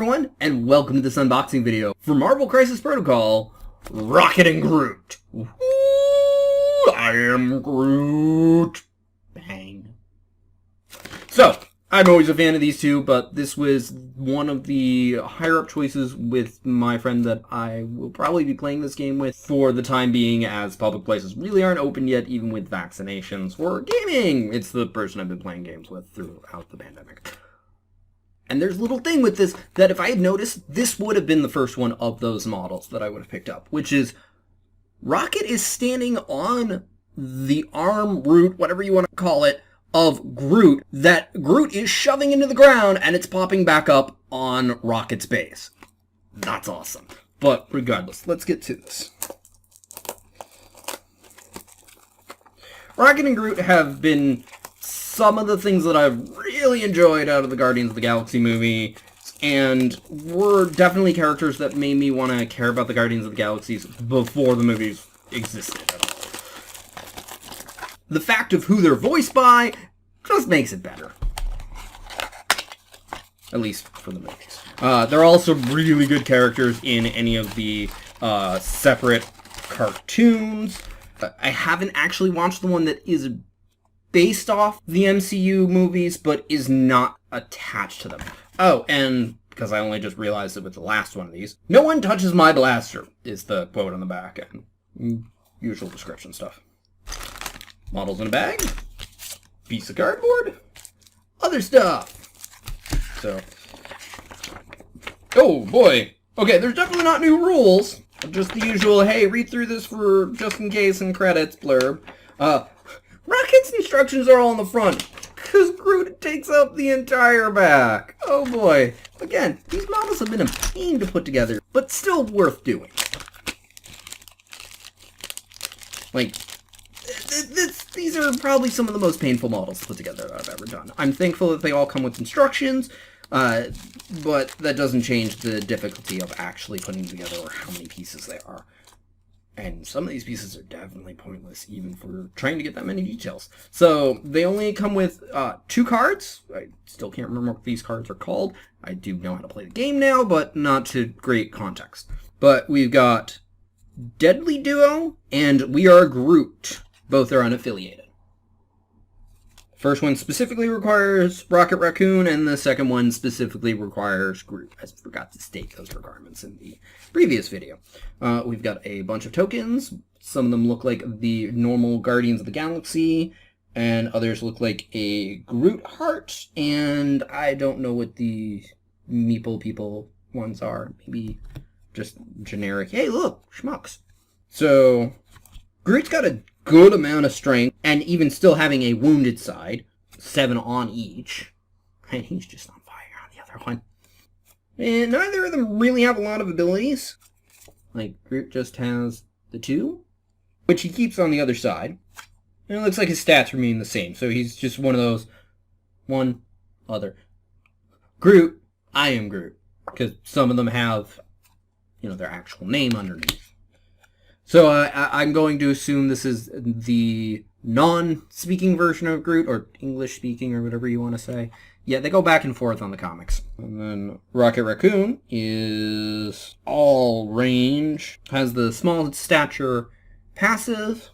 everyone, and welcome to this unboxing video for Marvel Crisis Protocol, Rocket and Groot. Ooh, I am Groot. Bang. So, I'm always a fan of these two, but this was one of the higher-up choices with my friend that I will probably be playing this game with for the time being, as public places really aren't open yet, even with vaccinations for gaming. It's the person I've been playing games with throughout the pandemic. And there's a little thing with this that if I had noticed, this would have been the first one of those models that I would have picked up, which is Rocket is standing on the arm, root, whatever you want to call it, of Groot that Groot is shoving into the ground and it's popping back up on Rocket's base. That's awesome. But regardless, let's get to this. Rocket and Groot have been some of the things that I've really enjoyed out of the Guardians of the Galaxy movie, and were definitely characters that made me want to care about the Guardians of the Galaxies before the movies existed at all. The fact of who they're voiced by just makes it better. At least for the movies. They're also really good characters in any of the separate cartoons. I haven't actually watched the one that is based off the MCU movies, but is not attached to them. Oh, and because I only just realized it with the last one of these, "No one touches my blaster" is the quote on the back, and usual description stuff. Models in a bag, piece of cardboard, other stuff. So, oh boy. Okay, there's definitely not new rules. Just the usual, hey, read through this for just in case and credits blurb. Rocket's instructions are all on the front, because Groot takes up the entire back. Oh boy. Again, these models have been a pain to put together, but still worth doing. Like, these are probably some of the most painful models to put together that I've ever done. I'm thankful that they all come with instructions, but that doesn't change the difficulty of actually putting them together or how many pieces they are. And some of these pieces are definitely pointless, even for trying to get that many details. So, they only come with 2 cards. I still can't remember what these cards are called. I do know how to play the game now, but not to great context. But we've got Deadly Duo and We Are Groot. Both are unaffiliated. First one specifically requires Rocket Raccoon, and the second one specifically requires Groot. I forgot to state those requirements in the previous video. We've got a bunch of tokens. Some of them look like the normal Guardians of the Galaxy, and others look like a Groot heart, and I don't know what the Meeple people ones are. Maybe just generic, hey look, schmucks. So, Groot's got a good amount of strength, and even still having a wounded side, 7 on each. And he's just on fire on the other one. And neither of them really have a lot of abilities. Like, Groot just has the 2, which he keeps on the other side. And it looks like his stats remain the same, so he's just one of those, one, other. Groot, I am Groot. Because some of them have, their actual name underneath. So I'm going to assume this is the non-speaking version of Groot, or English-speaking, or whatever you want to say. Yeah, they go back and forth on the comics. And then Rocket Raccoon is all range, has the small stature passive,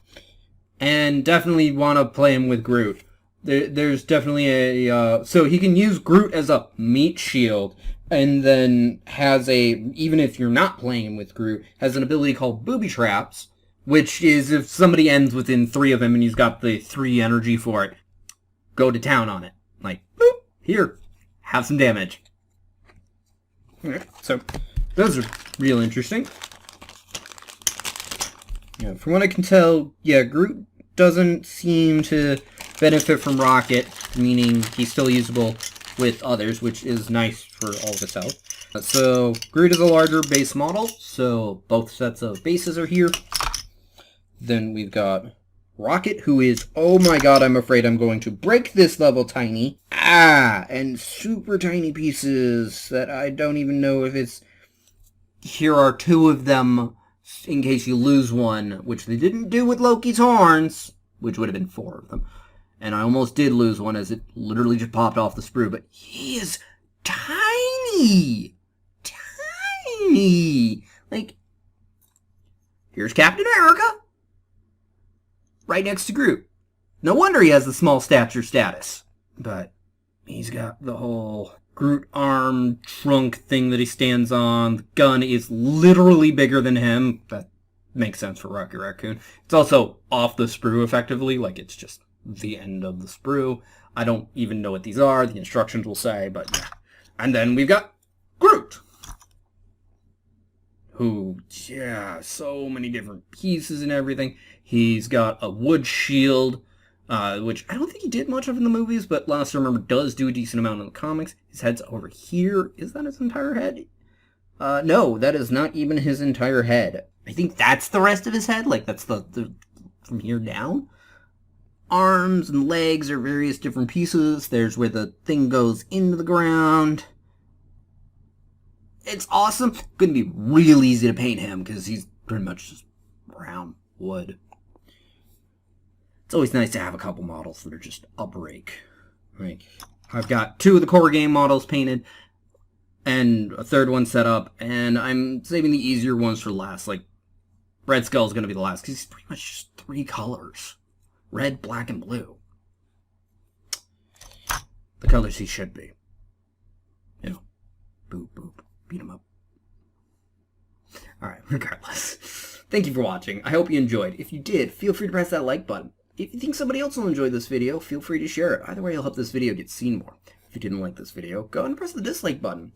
and definitely want to play him with Groot. There's definitely a... so he can use Groot as a meat shield, and then has even if you're not playing him with Groot, has an ability called Booby Traps, which is if somebody ends within 3 of him and he's got the 3 energy for it, go to town on it. Like, boop, here, have some damage. Okay, so those are real interesting. Yeah, from what I can tell, yeah, Groot doesn't seem to benefit from Rocket, meaning he's still usable with others, which is nice for all of its health. So, Groot is a larger base model, so both sets of bases are here. Then we've got Rocket, who is, oh my god, I'm afraid I'm going to break this level tiny. And super tiny pieces that I don't even know if it's... Here are 2 of them, in case you lose one, which they didn't do with Loki's horns, which would have been 4 of them. And I almost did lose one as it literally just popped off the sprue, but he is tiny! Like, here's Captain America, right next to Groot. No wonder he has the small stature status. But he's got the whole Groot arm trunk thing that he stands on. The gun is literally bigger than him. That makes sense for Rocket Raccoon. It's also off the sprue, effectively. Like, it's just the end of the sprue. I don't even know what these are. The instructions will say, but yeah. And then we've got Groot, who, yeah, so many different pieces and everything. He's got a wood shield, which I don't think he did much of in the movies, but last I remember does do a decent amount in the comics. His head's over here. Is that his entire head? No, that is not even his entire head. I think that's the rest of his head. Like, that's the from here down. Arms and legs are various different pieces. There's where the thing goes into the ground. It's awesome. Gonna be real easy to paint him because he's pretty much just brown wood. It's always nice to have a couple models that are just a break. Like, I've got 2 of the core game models painted and a third one set up, and I'm saving the easier ones for last. Like, Red Skull's gonna be the last because he's pretty much just 3 colors. Red, black, and blue. The colors he should be. You know, boop, boop. Beat him up. Alright, regardless. Thank you for watching. I hope you enjoyed. If you did, feel free to press that like button. If you think somebody else will enjoy this video, feel free to share it. Either way, it'll help this video get seen more. If you didn't like this video, go ahead and press the dislike button.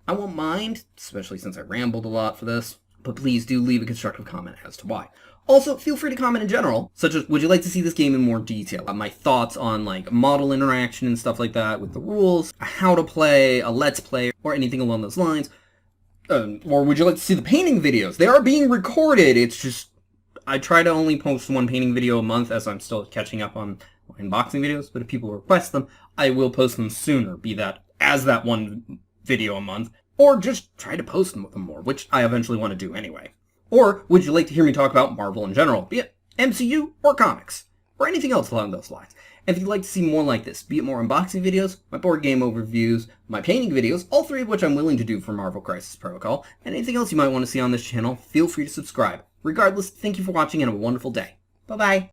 I won't mind, especially since I rambled a lot for this, but please do leave a constructive comment as to why. Also, feel free to comment in general, such as, would you like to see this game in more detail? My thoughts on, like, model interaction and stuff like that with the rules, how to play, a let's play, or anything along those lines. Or would you like to see the painting videos? They are being recorded. It's just, I try to only post 1 painting video a month as I'm still catching up on unboxing videos, but if people request them, I will post them sooner, be that as that 1 video a month, or just try to post them more, which I eventually want to do anyway. Or would you like to hear me talk about Marvel in general, be it MCU or comics, or anything else along those lines? And if you'd like to see more like this, be it more unboxing videos, my board game overviews, my painting videos, all 3 of which I'm willing to do for Marvel Crisis Protocol, and anything else you might want to see on this channel, feel free to subscribe. Regardless, thank you for watching and have a wonderful day. Bye-bye.